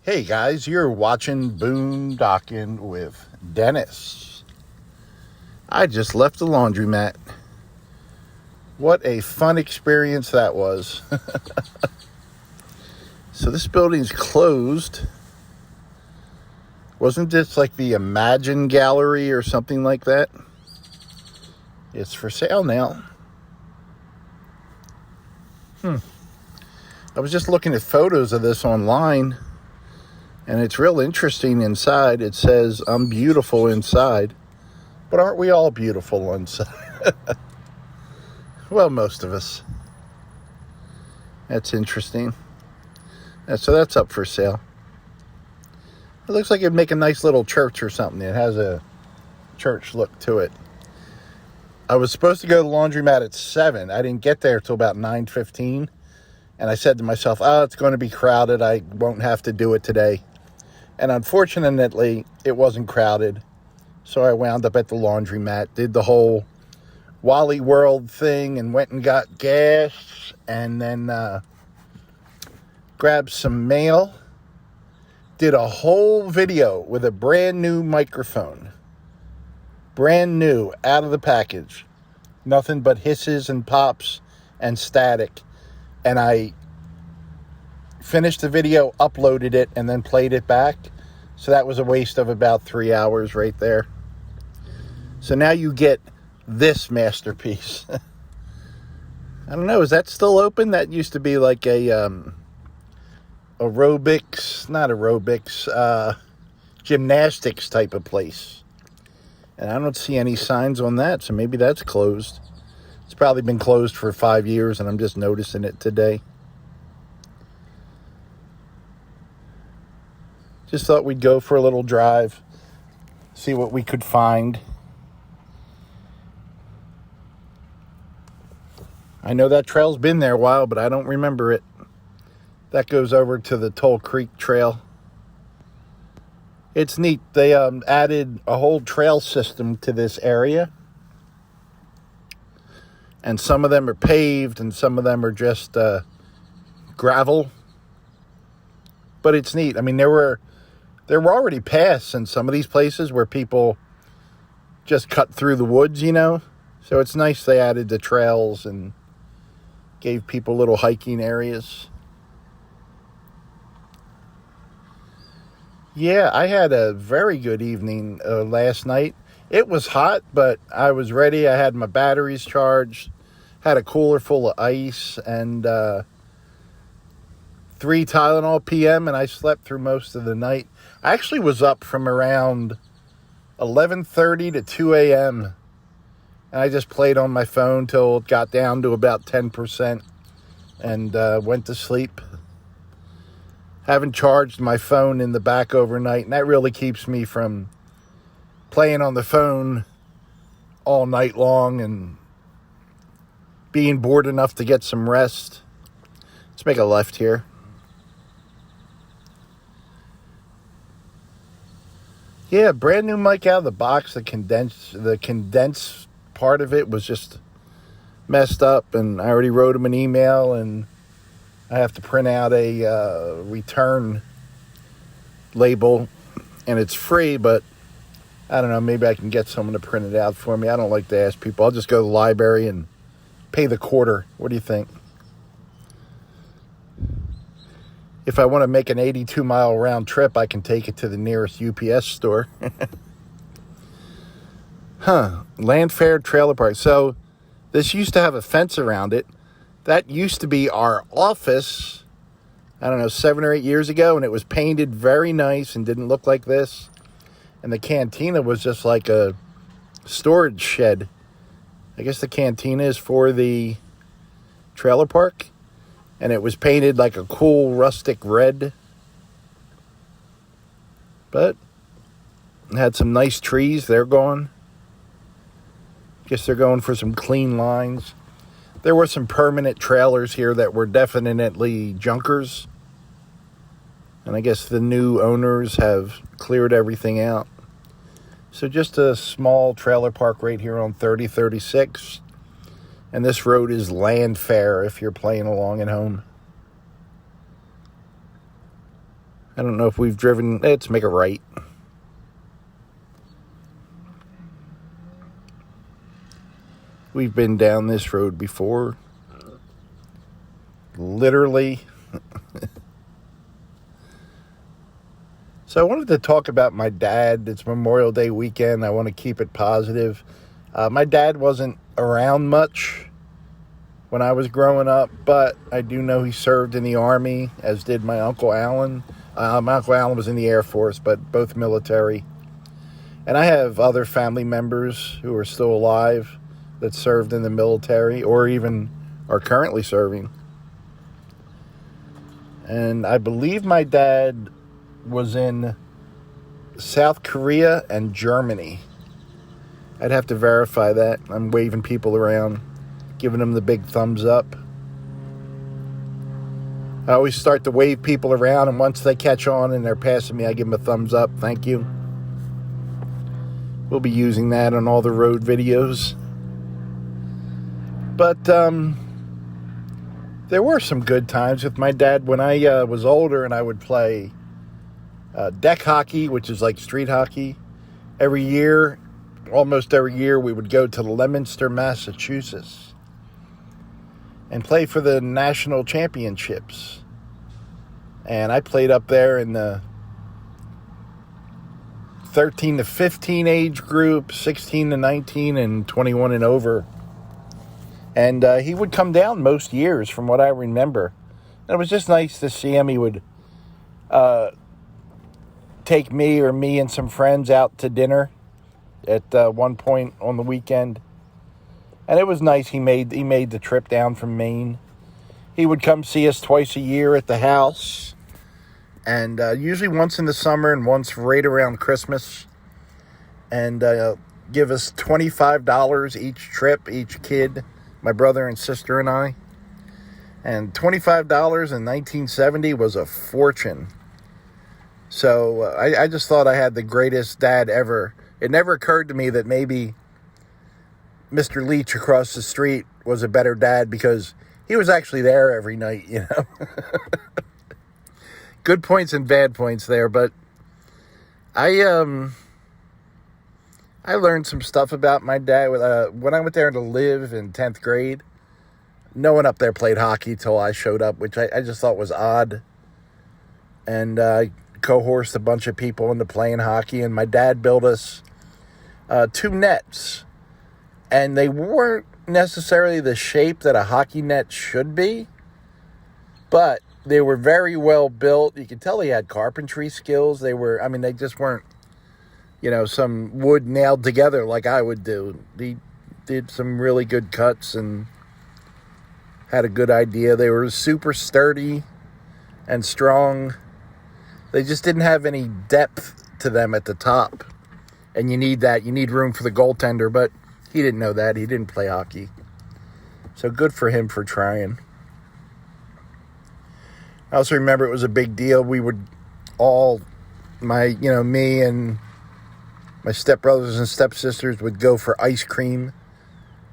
Hey guys, you're watching Boondocking with Dennis. I just left the laundromat. What a fun experience that was. So this building's closed. Wasn't this like the Imagine Gallery or something like that? It's for sale now. I was just looking at photos of this online. And it's real interesting inside. It says, I'm beautiful inside. But aren't we all beautiful inside? Well, most of us. That's interesting. So that's up for sale. It looks like it'd make a nice little church or something. It has a church look to it. I was supposed to go to the laundromat at 7. I didn't get there till about 9:15. And I said to myself, it's going to be crowded. I won't have to do it today. And unfortunately, it wasn't crowded. So I wound up at the laundromat, did the whole Wally World thing, and went and got gas, and then grabbed some mail. Did a whole video with a brand new microphone. Brand new, out of the package. Nothing but hisses and pops and static. And I finished the video, uploaded it, and then played it back. So that was a waste of about 3 hours right there. So now you get this masterpiece. I don't know, is that still open? That used to be like a gymnastics type of place. And I don't see any signs on that, so maybe that's closed. It's probably been closed for 5 years, and I'm just noticing it today. Just thought we'd go for a little drive, see what we could find. I know that trail's been there a while, but I don't remember it. That goes over to the Toll Creek Trail. It's neat. They added a whole trail system to this area. And some of them are paved and some of them are just gravel. But it's neat. I mean, there were already paths in some of these places where people just cut through the woods, you know. So it's nice they added the trails and gave people little hiking areas. Yeah, I had a very good evening last night. It was hot, but I was ready. I had my batteries charged, had a cooler full of ice, and 3 Tylenol PM, and I slept through most of the night. I actually was up from around 11:30 to 2 a.m., and I just played on my phone till it got down to about 10% and went to sleep. Haven't charged my phone in the back overnight, and that really keeps me from playing on the phone all night long and being bored enough to get some rest. Let's make a left here. Yeah, brand new mic out of the box. The condense part of it was just messed up, and I already wrote him an email, and I have to print out a return label, and it's free, but I don't know, maybe I can get someone to print it out for me. I don't like to ask people. I'll just go to the library and pay the quarter. What do you think? If I want to make an 82-mile round trip, I can take it to the nearest UPS store. Landfair Trailer Park. So this used to have a fence around it. That used to be our office, I don't know, 7 or 8 years ago, and it was painted very nice and didn't look like this. And the cantina was just like a storage shed. I guess the cantina is for the trailer park. And it was painted like a cool rustic red. But it had some nice trees. They're gone. Guess they're going for some clean lines. There were some permanent trailers here that were definitely junkers. And I guess the new owners have cleared everything out. So just a small trailer park right here on 3036. And this road is Landfair if you're playing along at home. I don't know if we've driven. Let's make a right. We've been down this road before. Literally. So I wanted to talk about my dad. It's Memorial Day weekend. I want to keep it positive. My dad wasn't around much when I was growing up, but I do know he served in the Army, as did my Uncle Alan. My Uncle Alan was in the Air Force, but both military. And I have other family members who are still alive that served in the military or even are currently serving. And I believe my dad was in South Korea and Germany. I'd have to verify that. I'm waving people around, giving them the big thumbs up. I always start to wave people around, and once they catch on and they're passing me, I give them a thumbs up. Thank you. We'll be using that on all the road videos. But there were some good times with my dad when I was older, and I would play deck hockey, which is like street hockey. Almost every year, we would go to Leominster, Massachusetts, and play for the national championships. And I played up there in the 13 to 15 age group, 16 to 19, and 21 and over. And he would come down most years, from what I remember. And it was just nice to see him. He would take me and some friends out to dinner at one point on the weekend. And it was nice. He made the trip down from Maine. He would come see us twice a year at the house. And usually once in the summer and once right around Christmas. And give us $25 each trip, each kid. My brother and sister and I. And $25 in 1970 was a fortune. So I just thought I had the greatest dad ever. It never occurred to me that maybe Mr. Leach across the street was a better dad, because he was actually there every night, you know. Good points and bad points there, but I learned some stuff about my dad when I went there to live in 10th grade. No one up there played hockey till I showed up, which I just thought was odd. And I coerced a bunch of people into playing hockey, and my dad built us 2 nets. And they weren't necessarily the shape that a hockey net should be, but they were very well built. You could tell he had carpentry skills. They just weren't, some wood nailed together like I would do. He did some really good cuts and had a good idea. They were super sturdy and strong. They just didn't have any depth to them at the top. And you need that. You need room for the goaltender, but he didn't know that. He didn't play hockey. So good for him for trying. I also remember it was a big deal. We would all, me and my stepbrothers and stepsisters would go for ice cream.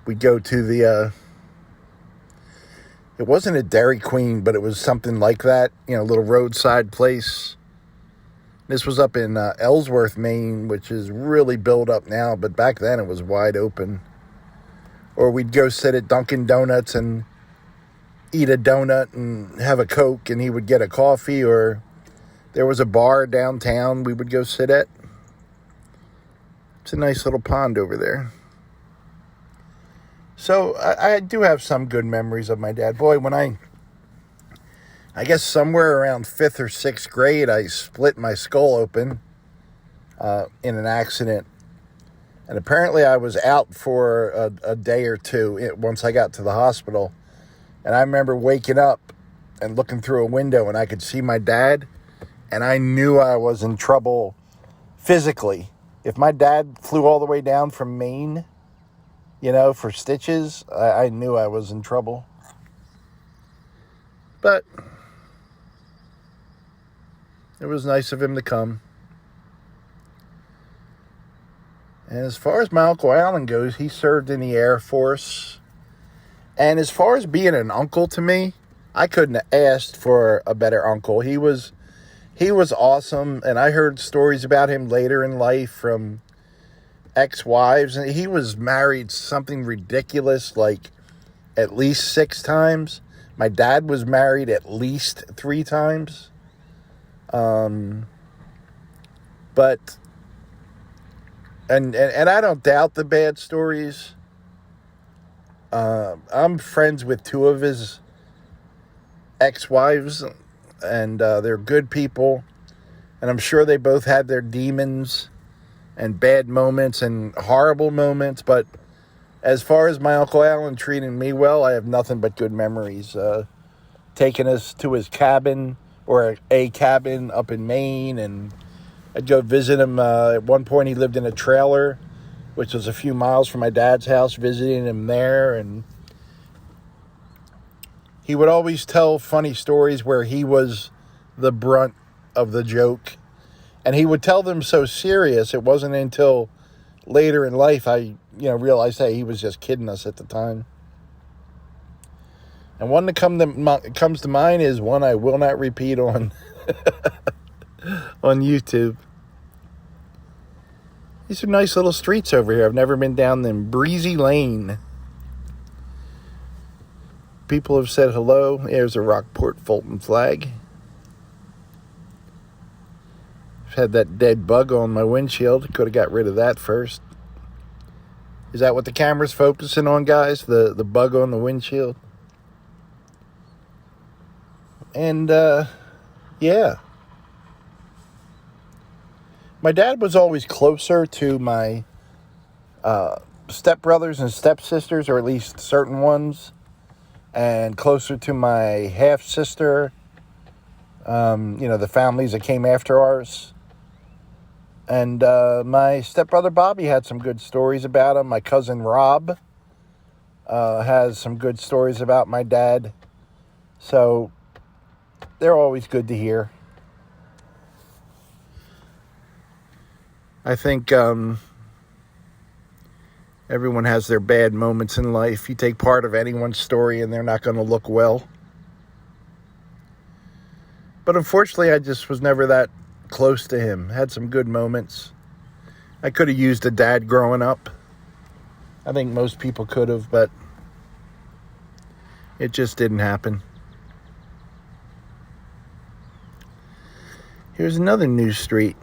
We'd go to it wasn't a Dairy Queen, but it was something like that, a little roadside place. This was up in Ellsworth, Maine, which is really built up now, but back then it was wide open. Or we'd go sit at Dunkin' Donuts and eat a donut and have a Coke, and he would get a coffee, or there was a bar downtown we would go sit at. It's a nice little pond over there. So I do have some good memories of my dad. Boy, when I guess somewhere around 5th or 6th grade, I split my skull open in an accident. And apparently I was out for a day or two once I got to the hospital. And I remember waking up and looking through a window, and I could see my dad, and I knew I was in trouble physically. If my dad flew all the way down from Maine, for stitches, I knew I was in trouble. But it was nice of him to come. And as far as my Uncle Alan goes, he served in the Air Force. And as far as being an uncle to me, I couldn't have asked for a better uncle. He was he was awesome, and I heard stories about him later in life from ex-wives, and he was married something ridiculous, like at least 6 times. My dad was married at least 3 times. But and I don't doubt the bad stories. I'm friends with 2 of his ex-wives, and they're good people, and I'm sure they both had their demons and bad moments and horrible moments, but as far as my Uncle Alan treating me well, I have nothing but good memories. Taking us to his cabin, or a cabin up in Maine, and I'd go visit him. At one point, he lived in a trailer, which was a few miles from my dad's house, visiting him there, and he would always tell funny stories where he was the brunt of the joke, and he would tell them so serious. It wasn't until later in life I realized, hey, he was just kidding us at the time. And one that comes to mind is one I will not repeat on on YouTube. These are nice little streets over here. I've never been down them. Breezy Lane. People have said hello. There's a Rockport Fulton flag. I've had that dead bug on my windshield. Could have got rid of that first. Is that what the camera's focusing on, guys? The bug on the windshield? And, yeah. My dad was always closer to my stepbrothers and stepsisters, or at least certain ones, and closer to my half-sister, the families that came after ours. And my stepbrother Bobby had some good stories about him. My cousin Rob has some good stories about my dad. So they're always good to hear. I think everyone has their bad moments in life. You take part of anyone's story and they're not going to look well. But unfortunately, I just was never that close to him. Had some good moments. I could have used a dad growing up. I think most people could have, but it just didn't happen. Here's another new street.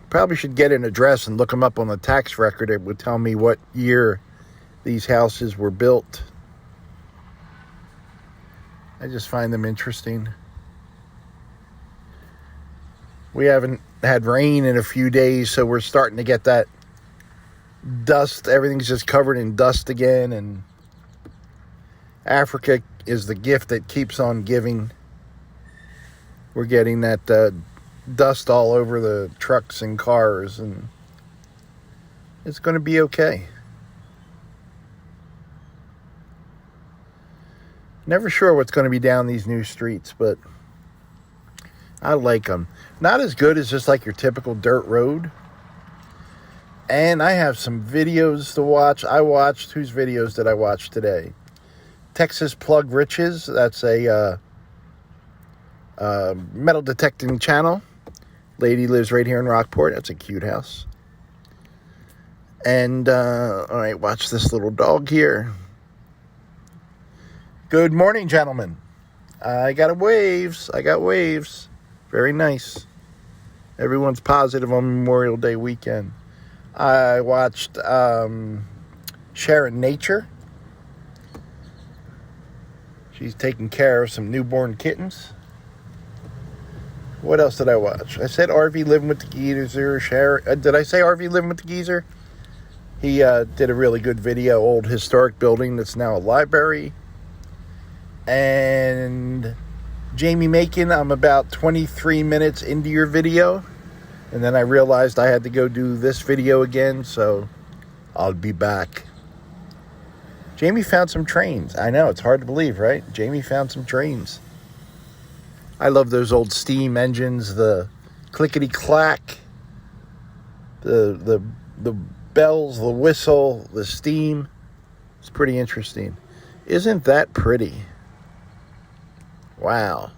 Probably should get an address and look them up on the tax record. It would tell me what year these houses were built. I just find them interesting. We haven't had rain in a few days, so we're starting to get that dust. Everything's just covered in dust again, and Africa is the gift that keeps on giving. We're getting that dust all over the trucks and cars, and it's going to be okay. Never sure what's going to be down these new streets, but I like them. Not as good as just like your typical dirt road. And I have some videos to watch. Whose videos did I watch today? Texas Plug Riches. That's a metal detecting channel. Lady lives right here in Rockport. That's a cute house. And, all right, watch this little dog here. Good morning, gentlemen. I got waves. Very nice. Everyone's positive on Memorial Day weekend. I watched Sharon Nature. She's taking care of some newborn kittens. What else did I watch? I said RV Living with the Geezer. Did I say RV Living with the Geezer? He did a really good video. Old historic building that's now a library. And Jamie Macon, I'm about 23 minutes into your video. And then I realized I had to go do this video again, so I'll be back. Jamie found some trains. I know, it's hard to believe, right? Jamie found some trains. I love those old steam engines, the clickety-clack, the bells, the whistle, the steam. It's pretty interesting. Isn't that pretty? Wow.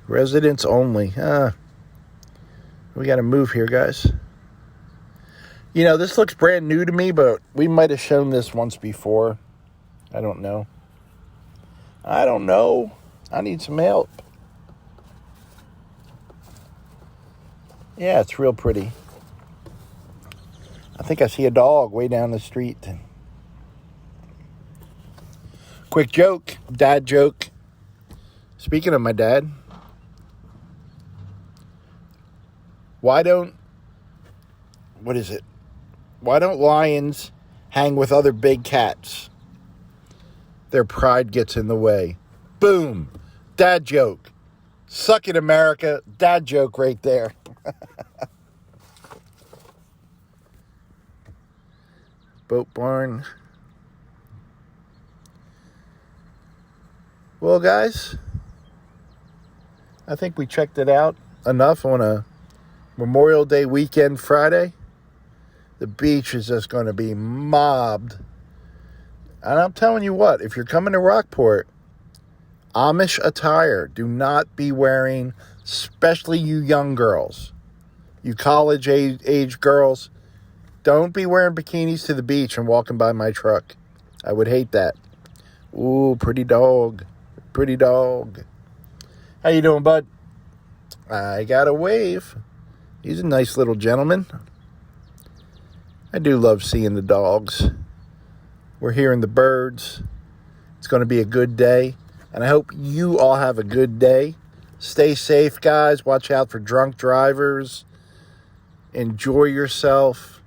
Residents only. We got to move here, guys. You know, this looks brand new to me, but we might have shown this once before. I don't know. I need some help. Yeah, it's real pretty. I think I see a dog way down the street. Quick joke, dad joke. Speaking of my dad, why don't lions hang with other big cats? Their pride gets in the way. Boom. Dad joke. Suck it, America. Dad joke right there. Boat barn. Well, guys, I think we checked it out enough on a Memorial Day weekend Friday. The beach is just going to be mobbed. And I'm telling you what, if you're coming to Rockport, Amish attire. Do not be wearing, especially you young girls, you college age girls, don't be wearing bikinis to the beach and walking by my truck. I would hate that. Ooh, pretty dog. Pretty dog. How you doing, bud? I got a wave. He's a nice little gentleman. I do love seeing the dogs. We're hearing the birds. It's going to be a good day. And I hope you all have a good day. Stay safe, guys. Watch out for drunk drivers. Enjoy yourself.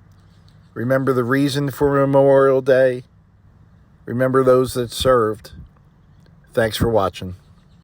Remember the reason for Memorial Day. Remember those that served. Thanks for watching.